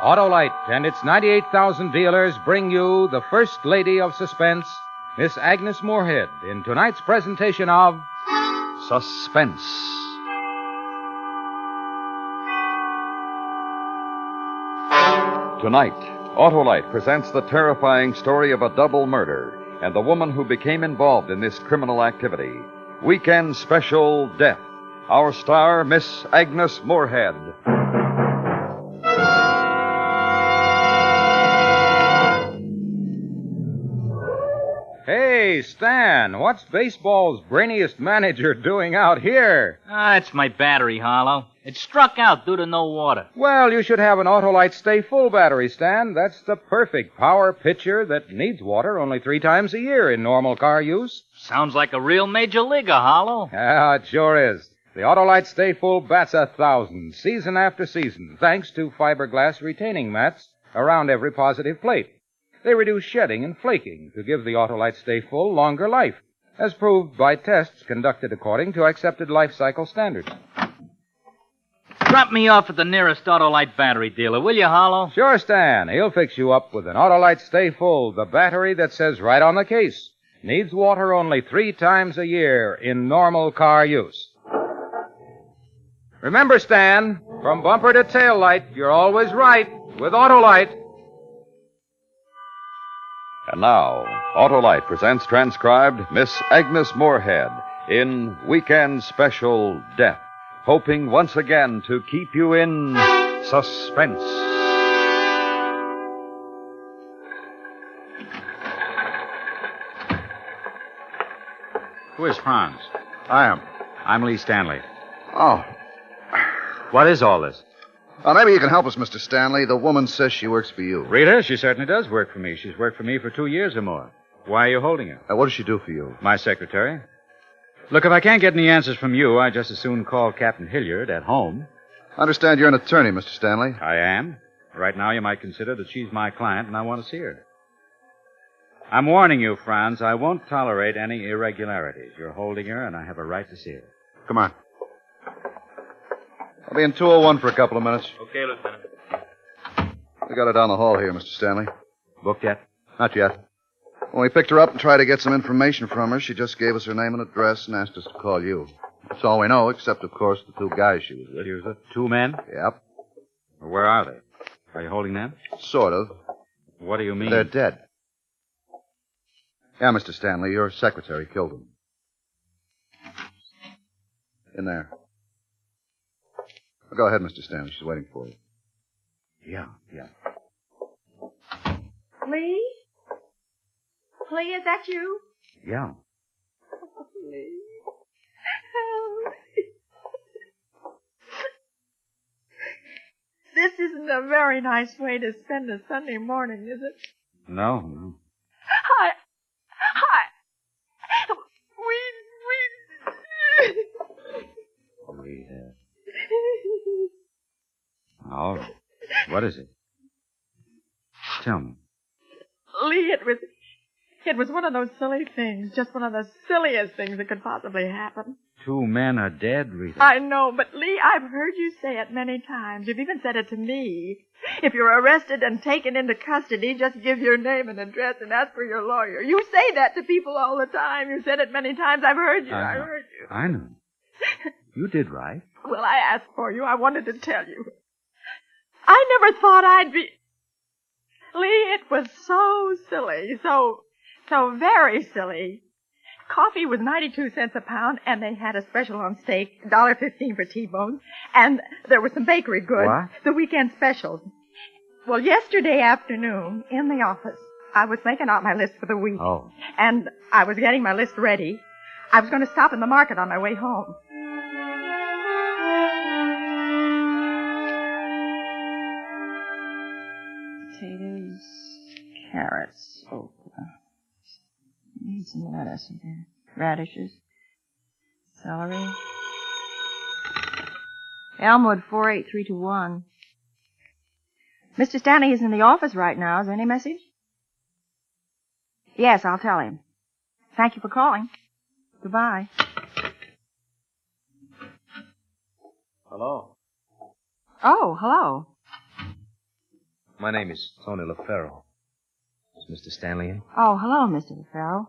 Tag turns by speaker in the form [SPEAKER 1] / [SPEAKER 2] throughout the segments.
[SPEAKER 1] Autolite and its 98,000 dealers bring you the First Lady of Suspense, Miss Agnes Moorehead, in tonight's presentation of Suspense.
[SPEAKER 2] Tonight, Autolite presents the terrifying story of a double murder and the woman who became involved in this criminal activity. Weekend Special Death. Our star, Miss Agnes Moorehead.
[SPEAKER 1] Hey, Stan, what's baseball's brainiest manager doing out here?
[SPEAKER 3] It's my battery, Harlow. It struck out due to no water.
[SPEAKER 1] Well, you should have an Autolite Stay Full battery, Stan. That's the perfect power pitcher that needs water only 3 times a year in normal car use.
[SPEAKER 3] Sounds like a real major leaguer, Harlow.
[SPEAKER 1] Yeah, it sure is. The Autolite Stay Full bats 1,000 season after season, thanks to fiberglass retaining mats around every positive plate. They reduce shedding and flaking to give the Autolite Stay Full longer life, as proved by tests conducted according to accepted life cycle standards.
[SPEAKER 3] Drop me off at the nearest Autolite battery dealer, will you, Harlow?
[SPEAKER 1] Sure, Stan. He'll fix you up with an Autolite Stay Full, the battery that says right on the case, needs water only 3 times a year in normal car use. Remember, Stan, from bumper to tail light, you're always right with Autolite.
[SPEAKER 2] And now, Autolite presents transcribed Miss Agnes Moorehead in Weekend Special Death, hoping once again to keep you in suspense.
[SPEAKER 4] Who is Franz?
[SPEAKER 5] I am.
[SPEAKER 4] I'm Lee Stanley.
[SPEAKER 5] Oh.
[SPEAKER 4] What is all this?
[SPEAKER 5] Maybe you can help us, Mr. Stanley. The woman says she works for you.
[SPEAKER 4] Rita, she certainly does work for me. She's worked for me for 2 years or more. Why are you holding her?
[SPEAKER 5] What does she do for you?
[SPEAKER 4] My secretary. Look, if I can't get any answers from you, I'd just as soon call Captain Hilliard at home.
[SPEAKER 5] I understand you're an attorney, Mr. Stanley.
[SPEAKER 4] I am. Right now, you might consider that she's my client, and I want to see her. I'm warning you, Franz, I won't tolerate any irregularities. You're holding her, and I have a right to see her.
[SPEAKER 5] Come on. I'll be in 201 for a couple of minutes.
[SPEAKER 3] Okay, Lieutenant.
[SPEAKER 5] We got her down the hall here, Mr. Stanley.
[SPEAKER 4] Booked yet?
[SPEAKER 5] Not yet. When we picked her up and tried to get some information from her, she just gave us her name and address and asked us to call you. That's all we know, except, of course, the 2 guys she was with.
[SPEAKER 4] She was with 2 men?
[SPEAKER 5] Yep.
[SPEAKER 4] Well, where are they? Are you holding them?
[SPEAKER 5] Sort of.
[SPEAKER 4] What do you mean?
[SPEAKER 5] They're dead. Yeah, Mr. Stanley, your secretary killed them. In there. Go ahead, Mr. Stanley. She's waiting for you.
[SPEAKER 4] Yeah.
[SPEAKER 6] Lee? Lee, is that you?
[SPEAKER 4] Yeah.
[SPEAKER 6] Oh, Lee. This isn't a very nice way to spend a Sunday morning, is it?
[SPEAKER 4] No.
[SPEAKER 6] Hi.
[SPEAKER 4] All right. What is it? Tell me.
[SPEAKER 6] Lee, it was one of those silly things. Just one of the silliest things that could possibly happen.
[SPEAKER 4] 2 men are dead, Rita.
[SPEAKER 6] I know, but Lee, I've heard you say it many times. You've even said it to me. If you're arrested and taken into custody, just give your name and address and ask for your lawyer. You say that to people all the time. You said it many times. I've heard you. I heard you.
[SPEAKER 4] I know. You did right.
[SPEAKER 6] Well, I asked for you. I wanted to tell you. I never thought I'd be... Lee, it was so silly. So very silly. Coffee was 92 cents a pound, and they had a special on steak, $1.15 for T-bones, and there were some bakery goods.
[SPEAKER 4] What?
[SPEAKER 6] The weekend specials. Well, yesterday afternoon, in the office, I was making out my list for the week.
[SPEAKER 4] Oh.
[SPEAKER 6] And I was getting my list ready. I was going to stop in the market on my way home. Potatoes, carrots, okra. Need some lettuce in there. Radishes, celery. Elmwood 48321. Mr. Stanley is in the office right now. Is there any message? Yes, I'll tell him. Thank you for calling. Goodbye.
[SPEAKER 3] Hello.
[SPEAKER 6] Oh, hello.
[SPEAKER 7] My name is Tony LaFaro. Is Mr. Stanley in?
[SPEAKER 8] Oh, hello, Mr. LaFaro.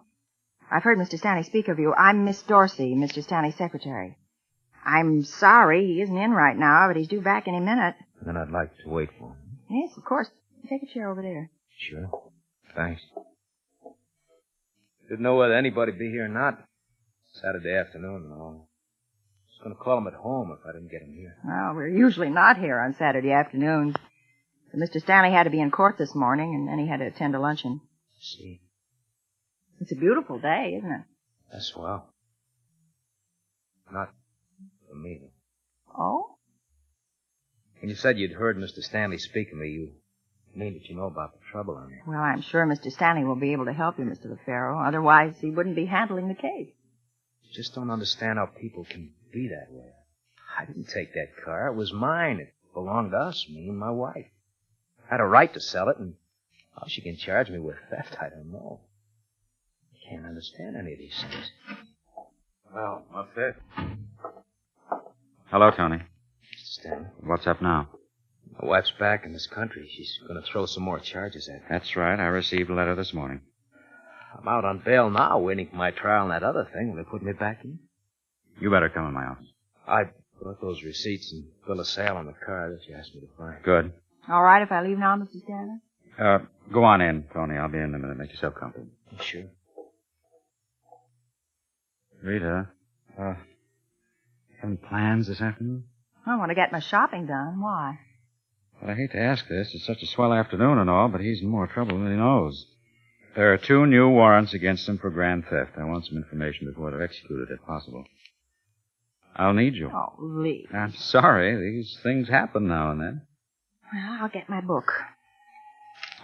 [SPEAKER 8] I've heard Mr. Stanley speak of you. I'm Miss Dorsey, Mr. Stanley's secretary. I'm sorry he isn't in right now, but he's due back any minute.
[SPEAKER 7] Then I'd like to wait for him.
[SPEAKER 8] Yes, of course. Take a chair over there.
[SPEAKER 7] Sure. Thanks. Didn't know whether anybody'd be here or not. Saturday afternoon and all. I was going to call him at home if I didn't get him here.
[SPEAKER 8] Well, we're usually not here on Saturday afternoons. But Mr. Stanley had to be in court this morning, and then he had to attend a luncheon.
[SPEAKER 7] See?
[SPEAKER 8] It's a beautiful day, isn't it?
[SPEAKER 7] That's swell. Not for me.
[SPEAKER 8] Oh?
[SPEAKER 7] When you said you'd heard Mr. Stanley speak of me, you mean that you know about the trouble I'm in.
[SPEAKER 8] Well, I'm sure Mr. Stanley will be able to help you, Mr. LaFaro. Otherwise, he wouldn't be handling the case.
[SPEAKER 7] Just don't understand how people can be that way. I didn't take that car. It was mine. It belonged to us, me and my wife. I had a right to sell it, and how she can charge me with theft, I don't know. I can't understand any of these things.
[SPEAKER 4] Well, what's this? Hello, Tony.
[SPEAKER 7] Mr. Stanley,
[SPEAKER 4] What's up now?
[SPEAKER 7] my wife's back in this country. She's going to throw some more charges at me.
[SPEAKER 4] That's right. I received a letter this morning.
[SPEAKER 7] I'm out on bail now, waiting for my trial and that other thing. Will they put me back in?
[SPEAKER 4] You better come in my office.
[SPEAKER 7] I brought those receipts and bill of sale on the car that you asked me to find.
[SPEAKER 4] Good.
[SPEAKER 8] All right if I leave now, Mr. Stanley?
[SPEAKER 4] Go on in, Tony. I'll be in a minute. Make yourself comfortable.
[SPEAKER 7] Sure.
[SPEAKER 4] Rita, having plans this afternoon?
[SPEAKER 8] I want to get my shopping done. Why?
[SPEAKER 4] Well, I hate to ask this. It's such a swell afternoon and all, but he's in more trouble than he knows. There are 2 new warrants against him for grand theft. I want some information before they're executed, if possible. I'll need you.
[SPEAKER 8] Oh, Lee.
[SPEAKER 4] I'm sorry. These things happen now and then.
[SPEAKER 8] Well, I'll get my book.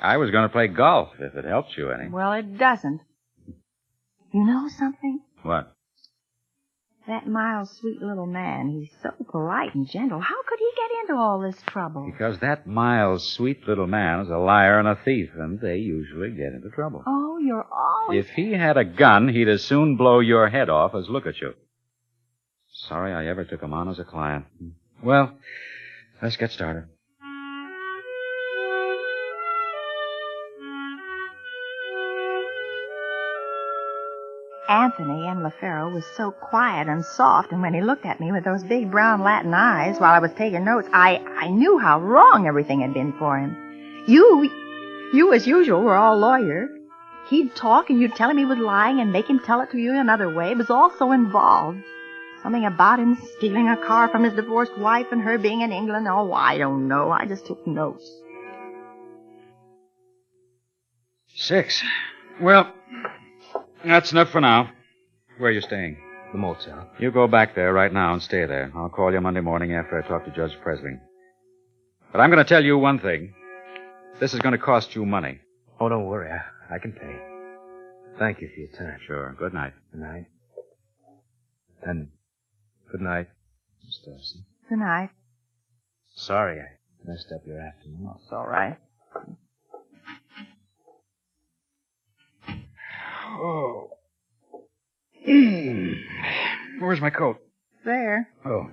[SPEAKER 4] I was going to play golf, if it helps you any.
[SPEAKER 8] Well, it doesn't. You know something?
[SPEAKER 4] What?
[SPEAKER 8] That mild, sweet little man, he's so polite and gentle. How could he get into all this trouble?
[SPEAKER 4] Because that mild, sweet little man is a liar and a thief, and they usually get into trouble.
[SPEAKER 8] Oh, you're always...
[SPEAKER 4] If he had a gun, he'd as soon blow your head off as look at you. Sorry I ever took him on as a client. Well, let's get started.
[SPEAKER 8] Anthony M. LaFaro was so quiet and soft, and when he looked at me with those big brown Latin eyes while I was taking notes, I knew how wrong everything had been for him. You as usual, were all lawyer. He'd talk and you'd tell him he was lying and make him tell it to you another way. It was all so involved. Something about him stealing a car from his divorced wife and her being in England. Oh, I don't know. I just took notes.
[SPEAKER 4] 6. Well, that's enough for now. Where are you staying?
[SPEAKER 7] The motel.
[SPEAKER 4] You go back there right now and stay there. I'll call you Monday morning after I talk to Judge Presley. But I'm going to tell you one thing. This is going to cost you money.
[SPEAKER 7] Oh, don't worry. I can pay. Thank you for your time.
[SPEAKER 4] Sure. Good night.
[SPEAKER 7] Good night. And good night, Miss Darcy.
[SPEAKER 8] Good night.
[SPEAKER 7] Sorry I messed up your afternoon.
[SPEAKER 8] It's all right.
[SPEAKER 4] Oh. Where's my coat?
[SPEAKER 8] There.
[SPEAKER 4] Oh.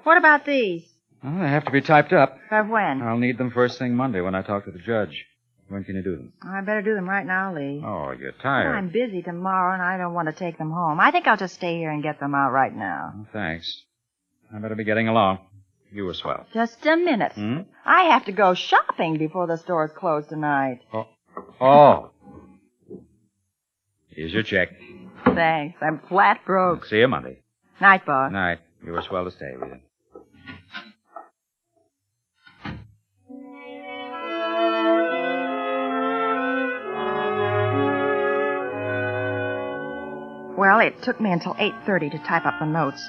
[SPEAKER 8] What about these?
[SPEAKER 4] Well, they have to be typed up.
[SPEAKER 8] For when?
[SPEAKER 4] I'll need them first thing Monday when I talk to the judge. When can you do them?
[SPEAKER 8] I better do them right now, Lee.
[SPEAKER 4] Oh, you're tired.
[SPEAKER 8] I'm busy tomorrow, and I don't want to take them home. I think I'll just stay here and get them out right now.
[SPEAKER 4] Oh, thanks. I better be getting along. You were swell.
[SPEAKER 8] Just a minute. I have to go shopping before the stores close tonight.
[SPEAKER 4] Oh. Here's your check.
[SPEAKER 8] Thanks. I'm flat broke.
[SPEAKER 4] See you Monday.
[SPEAKER 8] Night, boss.
[SPEAKER 4] Night. You were swell to stay, Rita.
[SPEAKER 8] Well, it took me until 8:30 to type up the notes.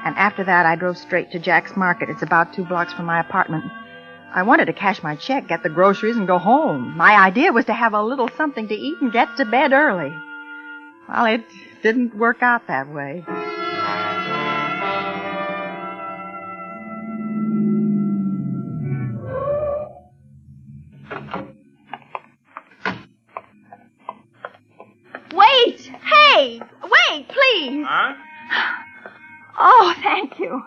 [SPEAKER 8] And after that, I drove straight to Jack's Market. It's about 2 blocks from my apartment. I wanted to cash my check, get the groceries, and go home. My idea was to have a little something to eat and get to bed early. Well, it didn't work out that way. Wait! Hey! Wait, please!
[SPEAKER 3] Huh?
[SPEAKER 8] Oh, thank you.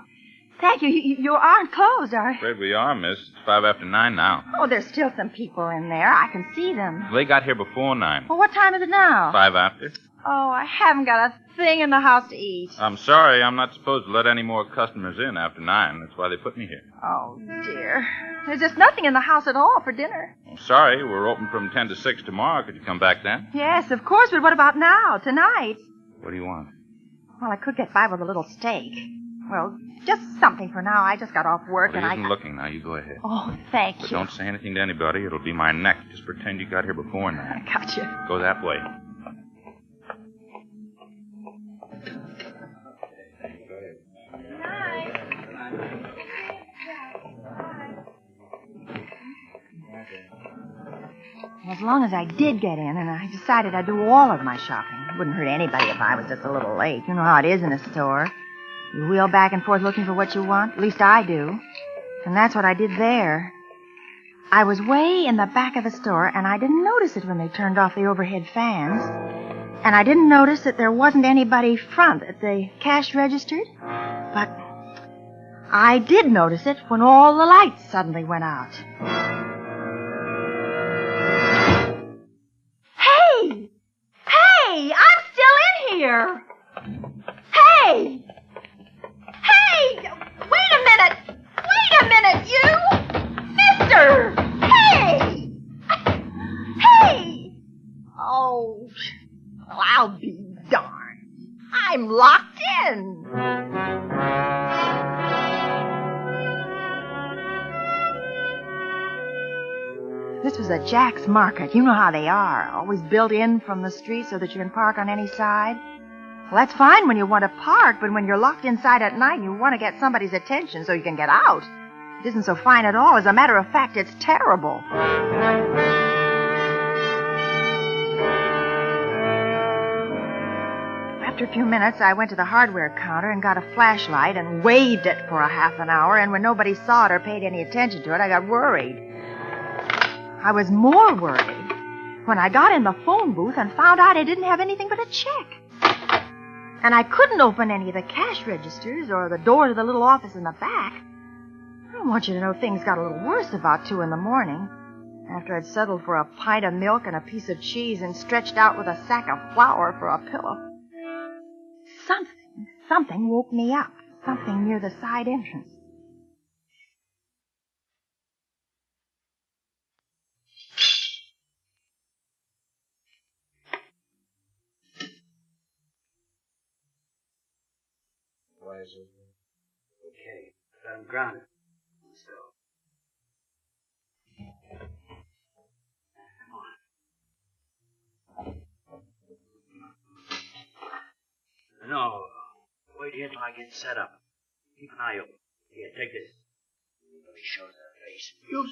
[SPEAKER 8] Thank you. You aren't closed, are you?
[SPEAKER 9] Afraid we are, miss. It's 5 after 9 now.
[SPEAKER 8] Oh, there's still some people in there. I can see them.
[SPEAKER 9] They got here before 9.
[SPEAKER 8] Well, what time is it now?
[SPEAKER 9] 5 after.
[SPEAKER 8] Oh, I haven't got a thing in the house to eat.
[SPEAKER 9] I'm sorry. I'm not supposed to let any more customers in after 9. That's why they put me here.
[SPEAKER 8] Oh, dear. There's just nothing in the house at all for dinner.
[SPEAKER 9] I'm sorry. We're open from 10 to 6 tomorrow. Could you come back then?
[SPEAKER 8] Yes, of course, but what about now, tonight?
[SPEAKER 9] What do you want?
[SPEAKER 8] Well, I could get by with a little steak. Well, just something for now. I just got off work
[SPEAKER 9] Well,
[SPEAKER 8] and
[SPEAKER 9] he isn't looking now. You go ahead.
[SPEAKER 8] Oh, thank
[SPEAKER 9] But
[SPEAKER 8] you.
[SPEAKER 9] don't say anything to anybody. It'll be my neck. Just pretend you got here before 9.
[SPEAKER 8] I got you.
[SPEAKER 9] Go that way.
[SPEAKER 8] As long as I did get in, and I decided I'd do all of my shopping. It wouldn't hurt anybody if I was just a little late. You know how it is in a store. You wheel back and forth looking for what you want. At least I do. And that's what I did there. I was way in the back of the store, and I didn't notice it when they turned off the overhead fans. And I didn't notice that there wasn't anybody front at the cash registers. But I did notice it when all the lights suddenly went out. Hey, I'm still in here. Hey! Hey! Wait a minute, you! Mister! Hey! Hey! Oh, well, I'll be darned. I'm locked in. This was a Jack's Market. You know how they are. Always built in from the street so that you can park on any side. Well, that's fine when you want to park, but when you're locked inside at night and you want to get somebody's attention so you can get out, it isn't so fine at all. As a matter of fact, it's terrible. After a few minutes, I went to the hardware counter and got a flashlight and waved it for a half an hour, and when nobody saw it or paid any attention to it, I got worried. I was more worried when I got in the phone booth and found out I didn't have anything but a check. And I couldn't open any of the cash registers or the door to the little office in the back. I want you to know things got a little worse about 2 a.m, after I'd settled for a pint of milk and a piece of cheese and stretched out with a sack of flour for a pillow. Something woke me up. Something near the side entrance.
[SPEAKER 10] Okay, got him grounded. Let's go. Come on. No, wait here till I get set up. Keep an eye open. Here, take this. Nobody shows their face. Use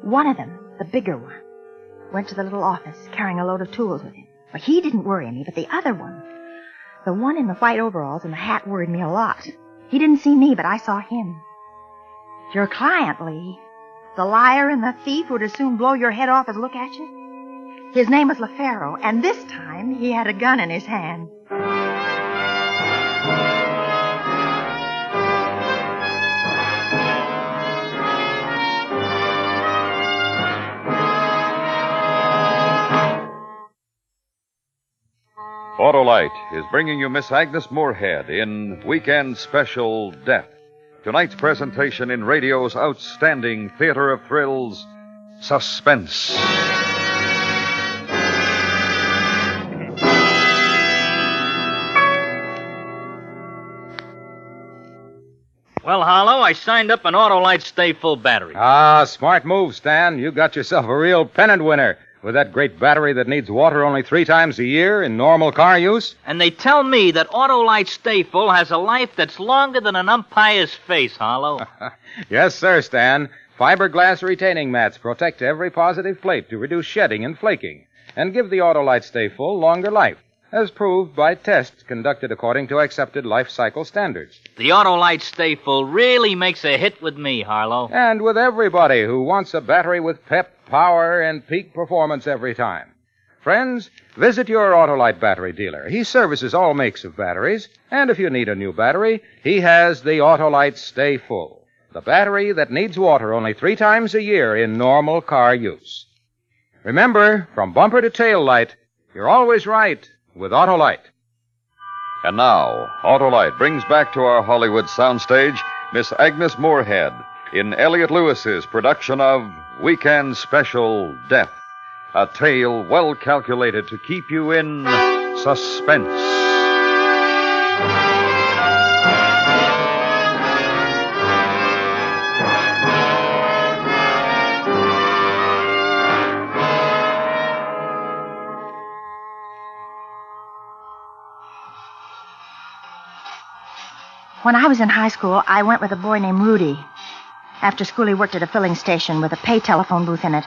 [SPEAKER 10] it.
[SPEAKER 8] One of them, the bigger one, went to the little office carrying a load of tools with him. But he didn't worry me, but the other one, the one in the white overalls and the hat, worried me a lot. He didn't see me, but I saw him. Your client, Lee. The liar and the thief who'd as soon blow your head off as look at you. His name was LaFaro, and this time he had a gun in his hand.
[SPEAKER 2] Autolite is bringing you Miss Agnes Moorehead in Weekend Special Death. Tonight's presentation in radio's outstanding theater of thrills, Suspense.
[SPEAKER 3] Well, Harlow, I signed up an Autolite Stay Full battery.
[SPEAKER 1] Ah, smart move, Stan. You got yourself a real pennant winner with that great battery that needs water only 3 times a year in normal car use.
[SPEAKER 3] And they tell me that Autolite Stay Full has a life that's longer than an umpire's face, Harlow.
[SPEAKER 1] Yes, sir, Stan. Fiberglass retaining mats protect every positive plate to reduce shedding and flaking and give the Autolite Stay Full longer life, as proved by tests conducted according to accepted life cycle standards.
[SPEAKER 3] The Autolite Stay Full really makes a hit with me, Harlow.
[SPEAKER 1] And with everybody who wants a battery with pep, power, and peak performance every time. Friends, visit your Autolite battery dealer. He services all makes of batteries, and if you need a new battery, he has the Autolite Stay Full, the battery that needs water only 3 times a year in normal car use. Remember, from bumper to tail light, you're always right with Autolite.
[SPEAKER 2] And now, Autolite brings back to our Hollywood soundstage Miss Agnes Moorehead in Elliot Lewis's production of Weekend Special Death, a tale well calculated to keep you in suspense.
[SPEAKER 8] When I was in high school, I went with a boy named Rudy. After school, he worked at a filling station with a pay telephone booth in it.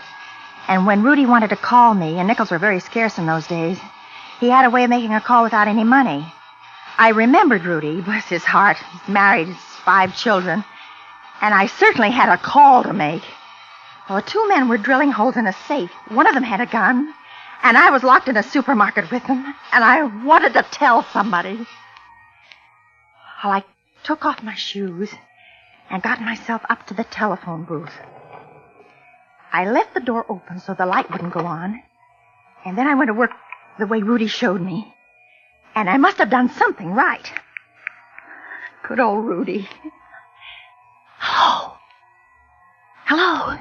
[SPEAKER 8] And when Rudy wanted to call me, and nickels were very scarce in those days, he had a way of making a call without any money. I remembered Rudy, bless his heart. He's married, has 5 children. And I certainly had a call to make. Well, 2 men were drilling holes in a safe. One of them had a gun, and I was locked in a supermarket with them, and I wanted to tell somebody. Well, I took off my shoes and got myself up to the telephone booth. I left the door open so the light wouldn't go on, and then I went to work the way Rudy showed me. And I must have done something right. Good old Rudy. Hello? Hello?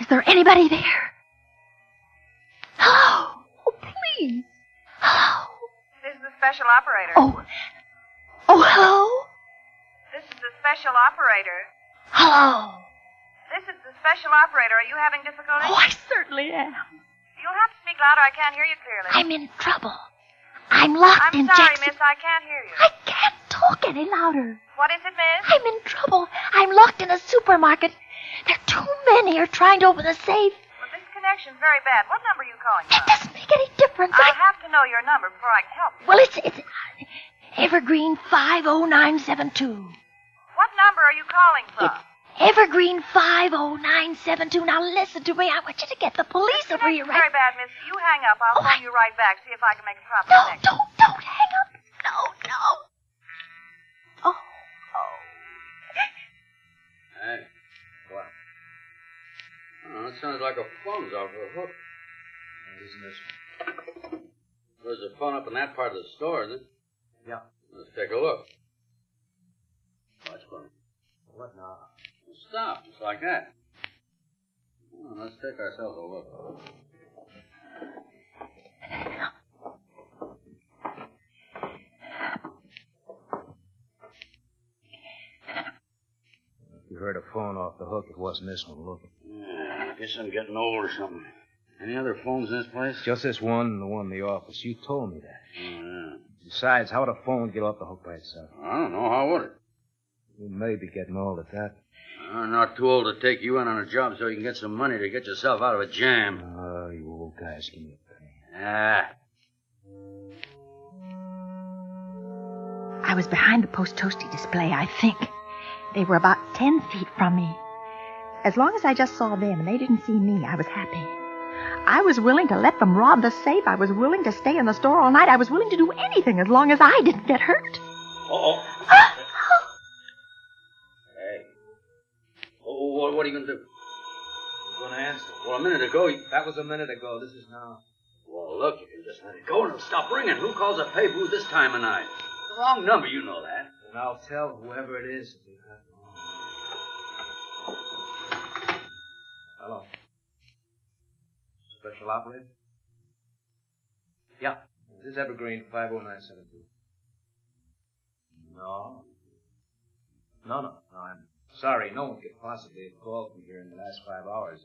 [SPEAKER 8] Is there anybody there? Hello? Oh, please. Hello?
[SPEAKER 11] This is the special operator.
[SPEAKER 8] Oh, hello?
[SPEAKER 11] This is the special operator.
[SPEAKER 8] Hello?
[SPEAKER 11] This is the special operator. Are you having difficulty?
[SPEAKER 8] Oh, I certainly am.
[SPEAKER 11] You'll have to speak louder. I can't hear you clearly.
[SPEAKER 8] I'm in trouble. I'm locked in
[SPEAKER 11] I'm sorry,
[SPEAKER 8] Jackson.
[SPEAKER 11] miss. I can't hear you.
[SPEAKER 8] I can't talk any louder.
[SPEAKER 11] What is it, miss?
[SPEAKER 8] I'm in trouble. I'm locked in a supermarket. There are 2 men here trying to open the safe.
[SPEAKER 11] Well, this connection's very bad. What number are you calling
[SPEAKER 8] That
[SPEAKER 11] from?
[SPEAKER 8] doesn't make any difference.
[SPEAKER 11] I'll have to know your number before I can help you.
[SPEAKER 8] Well, it's Evergreen 50972.
[SPEAKER 11] What number are you calling from?
[SPEAKER 8] It's Evergreen 50972. Now listen to me. I want you to get the police over here
[SPEAKER 11] Very
[SPEAKER 8] right.
[SPEAKER 11] bad, miss. You hang up. I'll phone you right back. See if I can make a proper
[SPEAKER 8] No,
[SPEAKER 11] connection.
[SPEAKER 8] don't hang up. No. Oh.
[SPEAKER 10] Hey, what? Oh, that sounds like a phone's off the hook.
[SPEAKER 7] Isn't this?
[SPEAKER 10] There's a phone up in that part of the store, isn't it?
[SPEAKER 7] Yeah.
[SPEAKER 10] Let's take a look. Watch for me.
[SPEAKER 7] What now?
[SPEAKER 10] Well, stop, just like that. Well, let's take ourselves a look.
[SPEAKER 7] If you heard a phone off the hook, it wasn't this one. Look.
[SPEAKER 10] Yeah, I guess I'm getting old or something. Any other phones in this place?
[SPEAKER 7] Just this one and the one in the office. You told me that.
[SPEAKER 10] Oh, yeah.
[SPEAKER 7] Besides, how would a phone get off the hook by itself?
[SPEAKER 10] I don't know. How would it?
[SPEAKER 7] You may be getting old at that.
[SPEAKER 10] I'm not too old to take you in on a job so you can get some money to get yourself out of a jam.
[SPEAKER 7] Oh, you old guys, give me a pain.
[SPEAKER 10] Ah.
[SPEAKER 8] I was behind the post toasty display, I think. They were about 10 feet from me. As long as I just saw them and they didn't see me, I was happy. I was willing to let them rob the safe. I was willing to stay in the store all night. I was willing to do anything as long as I didn't get hurt.
[SPEAKER 10] Uh-oh. Hey. Oh, what are you going to do?
[SPEAKER 7] I'm going to answer.
[SPEAKER 10] Well, a minute ago,
[SPEAKER 7] That was a minute ago. This is now.
[SPEAKER 10] Well, look, you can just let it go and it'll stop ringing. Who calls a pay booth this time of night? The wrong number, you know that.
[SPEAKER 7] And I'll tell whoever it is. Hello. Special operator? Yeah. This is Evergreen 50972. No. I'm sorry. No one could possibly have called from here in the last 5 hours.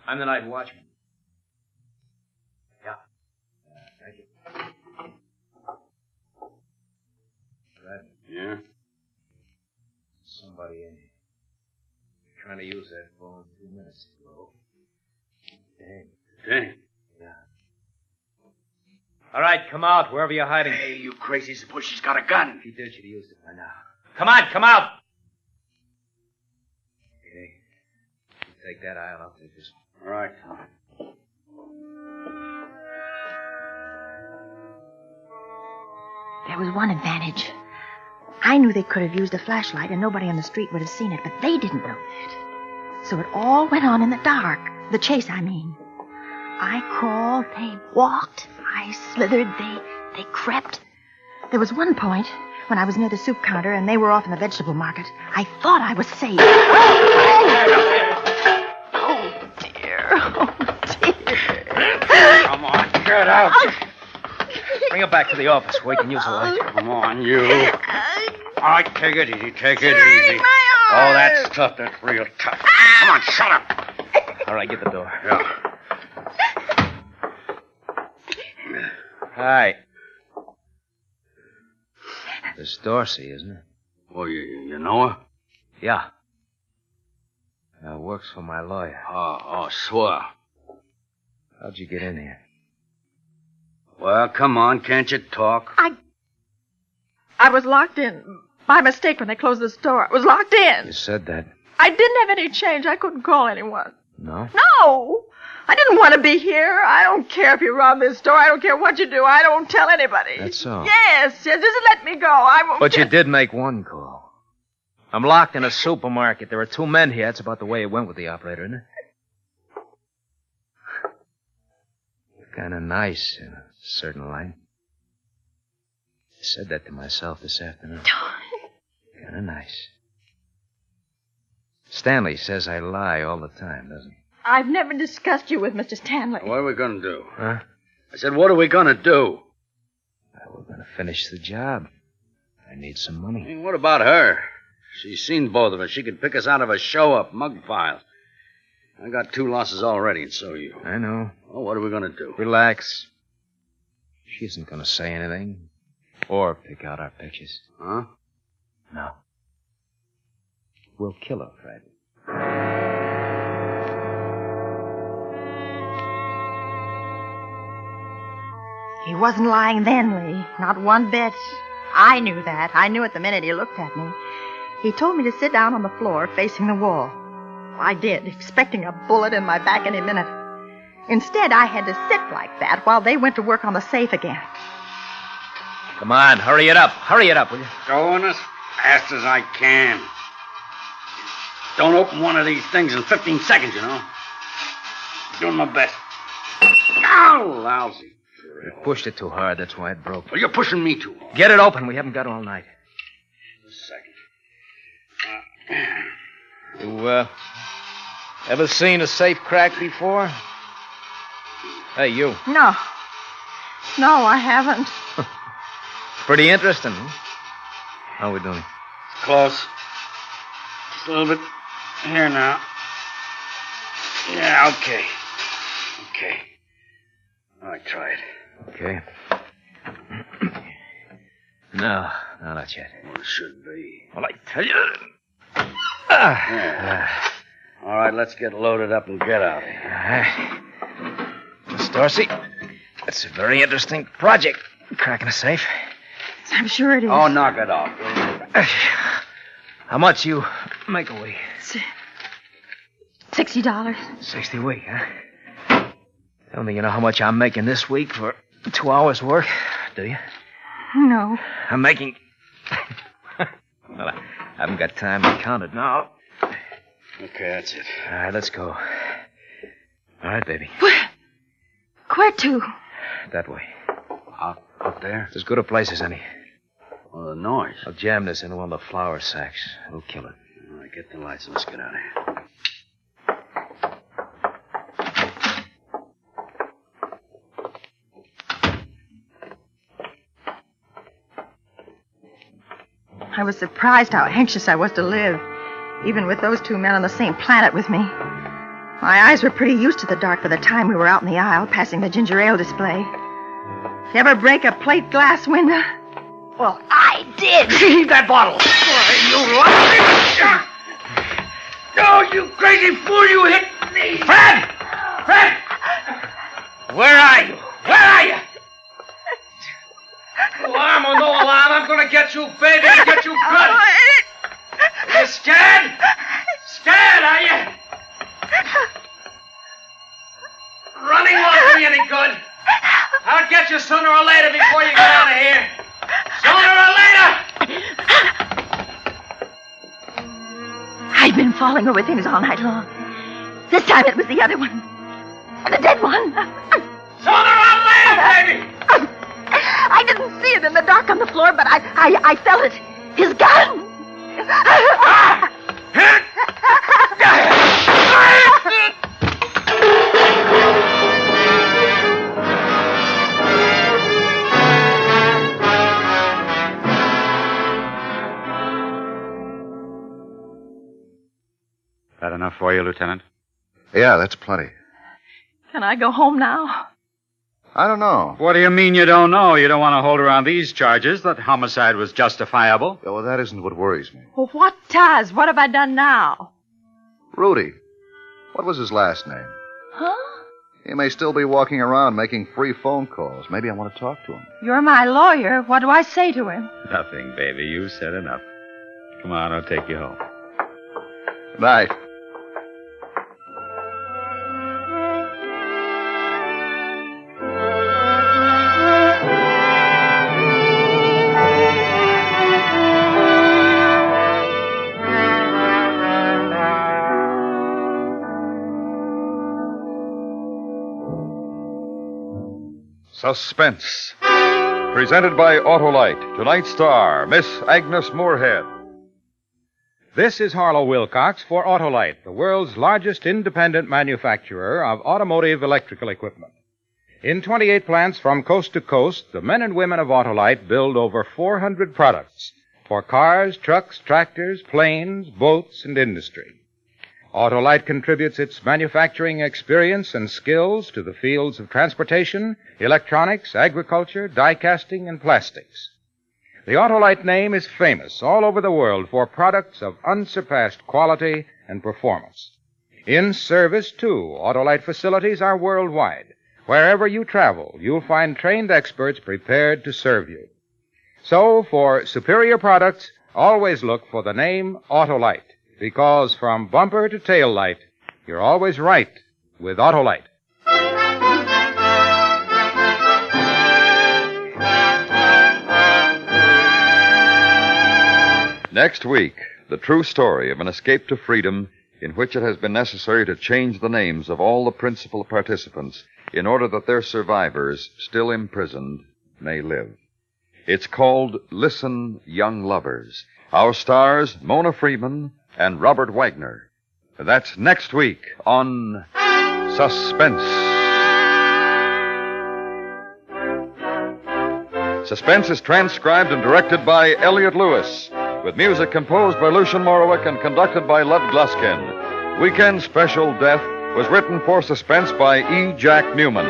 [SPEAKER 7] I'm the night watchman. Yeah. Thank you. Right.
[SPEAKER 10] Yeah?
[SPEAKER 7] Somebody in here. Trying to use that phone 2 minutes ago. Dang. Yeah. All right, come out, wherever you're hiding.
[SPEAKER 10] Hey, you crazy bush, she's got a gun.
[SPEAKER 7] If he did, she'd have used it by now. Come on, come out! Okay. You take that aisle, I'll take this one.
[SPEAKER 10] All right.
[SPEAKER 8] There was one advantage. I knew they could have used a flashlight and nobody on the street would have seen it, but they didn't know that. So it all went on in the dark. The chase, I mean. I crawled, they walked, I slithered, they crept. There was one point when I was near the soup counter and they were off in the vegetable market. I thought I was safe. Oh, dear. Oh, dear.
[SPEAKER 10] Come on, get out.
[SPEAKER 7] Bring her back to the office where we can use a light.
[SPEAKER 10] Come on, you. All right, take it easy, take it easy. Oh, that's tough. That's real tough. Come on, shut up.
[SPEAKER 7] All right, get the door.
[SPEAKER 10] Yeah.
[SPEAKER 7] Hi. This Dorsey, isn't it?
[SPEAKER 10] Oh, you know her?
[SPEAKER 7] Yeah. Works for my lawyer.
[SPEAKER 10] Oh, swell.
[SPEAKER 7] How'd you get in here?
[SPEAKER 10] Well, come on, can't you talk?
[SPEAKER 6] I was locked in by mistake when they closed the store. I was locked in.
[SPEAKER 7] You said that.
[SPEAKER 6] I didn't have any change. I couldn't call anyone.
[SPEAKER 7] No?
[SPEAKER 6] No! I didn't want to be here. I don't care if you rob this store. I don't care what you do. I don't tell anybody.
[SPEAKER 7] That's so.
[SPEAKER 6] Yes. Just let me go. I won't.
[SPEAKER 7] But you did make one call. I'm locked in a supermarket. There are 2 men here. That's about the way it went with the operator, isn't it? Kind of nice in a certain light. I said that to myself this afternoon. Kind of nice. Stanley says I lie all the time, doesn't he?
[SPEAKER 6] I've never discussed you with Mr. Stanley.
[SPEAKER 10] What are we going to do?
[SPEAKER 7] Huh?
[SPEAKER 10] I said, what are we going to do?
[SPEAKER 7] We're going to finish the job. I need some money.
[SPEAKER 10] Hey, what about her? She's seen both of us. She could pick us out of a show-up, mug files. I got 2 losses already, and so you.
[SPEAKER 7] I know.
[SPEAKER 10] Well, what are we going to do?
[SPEAKER 7] Relax. She isn't going to say anything. Or pick out our pictures.
[SPEAKER 10] Huh?
[SPEAKER 7] No. We'll kill her, Fred.
[SPEAKER 8] He wasn't lying then, Lee. Not one bit. I knew that. I knew it the minute he looked at me. He told me to sit down on the floor facing the wall. I did, expecting a bullet in my back any minute. Instead, I had to sit like that while they went to work on the safe again.
[SPEAKER 7] Come on, hurry it up. Hurry it up, will you?
[SPEAKER 10] Going as fast as I can. Don't open one of these things in 15 seconds, you know. Doing my best. Ow, lousy.
[SPEAKER 7] You pushed it too hard, that's why it broke.
[SPEAKER 10] Well, you're pushing me too hard.
[SPEAKER 7] Get it open, we haven't got all night.
[SPEAKER 10] Just a second.
[SPEAKER 7] You, ever seen a safe crack before? Hey, you.
[SPEAKER 6] No. No, I haven't.
[SPEAKER 7] Pretty interesting, huh? How are we doing?
[SPEAKER 10] Close. Just a little bit here now. Yeah, okay. Okay. All right, try it.
[SPEAKER 7] Okay. No, not yet.
[SPEAKER 10] Well, it should be.
[SPEAKER 7] Well, I tell you.
[SPEAKER 10] Yeah. All right, let's get loaded up and get out of here.
[SPEAKER 7] Miss Dorsey, it's a very interesting project, cracking a safe.
[SPEAKER 6] I'm sure it is.
[SPEAKER 10] Oh, knock it off, will you?
[SPEAKER 7] How much you make a week?
[SPEAKER 6] $60.
[SPEAKER 7] 60 a week, huh? Don't think you know how much I'm making this week for 2 hours' work, do you?
[SPEAKER 6] No.
[SPEAKER 7] I'm making... Well, I haven't got time to count it now.
[SPEAKER 10] Okay, that's it.
[SPEAKER 7] All right, let's go. All right, baby.
[SPEAKER 6] Where to?
[SPEAKER 7] That way.
[SPEAKER 10] Up there?
[SPEAKER 7] It's as good a place as any.
[SPEAKER 10] Well, the noise.
[SPEAKER 7] I'll jam this into one of the flour sacks. It'll kill it.
[SPEAKER 10] All right, get the lights and let's get out of here.
[SPEAKER 8] I was surprised how anxious I was to live, even with those 2 men on the same planet with me. My eyes were pretty used to the dark by the time we were out in the aisle passing the ginger ale display. You ever break a plate glass window? Well, I did.
[SPEAKER 10] Leave that bottle. Oh, you crazy fool, you hit me.
[SPEAKER 7] Fred! Fred! Where are you? Where are you? Alarm or no alarm, I'm going to get you, baby, and get you good. You scared? Scared, are you? Running won't do you any good. I'll get you sooner or later before you get out of here.
[SPEAKER 8] falling over things all night long. This time it was the other one. The dead one.
[SPEAKER 10] Shoulder on land, baby!
[SPEAKER 8] I didn't see it in the dark on the floor, but I felt it. His gun.
[SPEAKER 4] That enough for you, Lieutenant?
[SPEAKER 5] Yeah, that's plenty.
[SPEAKER 6] Can I go home now?
[SPEAKER 5] I don't know.
[SPEAKER 4] What do you mean you don't know? You don't want to hold her on these charges that homicide was justifiable?
[SPEAKER 5] Yeah, well, that isn't what worries me.
[SPEAKER 6] Well, what does? What have I done now?
[SPEAKER 5] Rudy. What was his last name?
[SPEAKER 6] Huh?
[SPEAKER 5] He may still be walking around making free phone calls. Maybe I want to talk to him.
[SPEAKER 6] You're my lawyer. What do I say to him?
[SPEAKER 4] Nothing, baby. You said enough. Come on, I'll take you home.
[SPEAKER 5] Good night.
[SPEAKER 2] Suspense. Presented by Autolite. Tonight's star, Miss Agnes Moorehead.
[SPEAKER 1] This is Harlow Wilcox for Autolite, the world's largest independent manufacturer of automotive electrical equipment. In 28 plants from coast to coast, the men and women of Autolite build over 400 products for cars, trucks, tractors, planes, boats, and industry. Autolite contributes its manufacturing experience and skills to the fields of transportation, electronics, agriculture, die casting, and plastics. The Autolite name is famous all over the world for products of unsurpassed quality and performance. In service, too, Autolite facilities are worldwide. Wherever you travel, you'll find trained experts prepared to serve you. So, for superior products, always look for the name Autolite, because from bumper to tail light, you're always right with Autolite.
[SPEAKER 2] Next week, the true story of an escape to freedom in which it has been necessary to change the names of all the principal participants in order that their survivors, still imprisoned, may live. It's called Listen, Young Lovers. Our stars, Mona Freeman and Robert Wagner. That's next week on Suspense. Suspense is transcribed and directed by Elliot Lewis, with music composed by Lucian Morowick and conducted by Lev Gluskin. Weekend Special Death was written for Suspense by E. Jack Newman.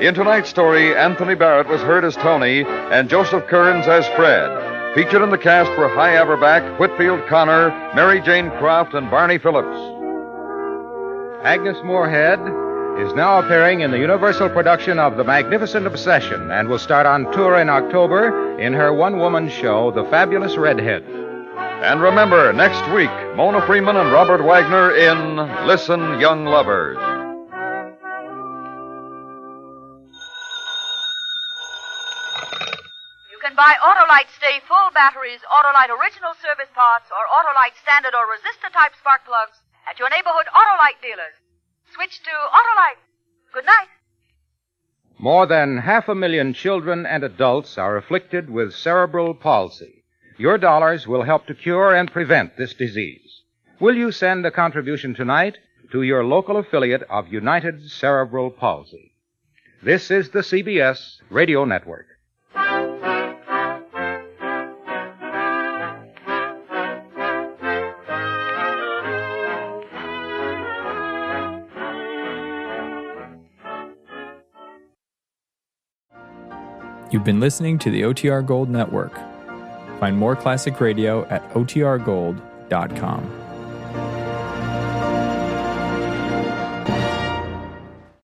[SPEAKER 2] In tonight's story, Anthony Barrett was heard as Tony and Joseph Kearns as Fred. Featured in the cast were Hy Averback, Whitfield Connor, Mary Jane Croft, and Barney Phillips.
[SPEAKER 1] Agnes Moorehead is now appearing in the Universal production of The Magnificent Obsession and will start on tour in October in her one-woman show, The Fabulous Redhead.
[SPEAKER 2] And remember, next week, Mona Freeman and Robert Wagner in Listen, Young Lovers.
[SPEAKER 11] You can buy Autolite Stay Full batteries, Autolite Original Service Parts, or Autolite Standard or Resistor-type spark plugs at your neighborhood Autolite dealers. Switch to Autolite. Good night.
[SPEAKER 1] More than 500,000 children and adults are afflicted with cerebral palsy. Your dollars will help to cure and prevent this disease. Will you send a contribution tonight to your local affiliate of United Cerebral Palsy? This is the CBS Radio Network.
[SPEAKER 12] You've been listening to the OTR Gold Network. Find more classic radio at otrgold.com.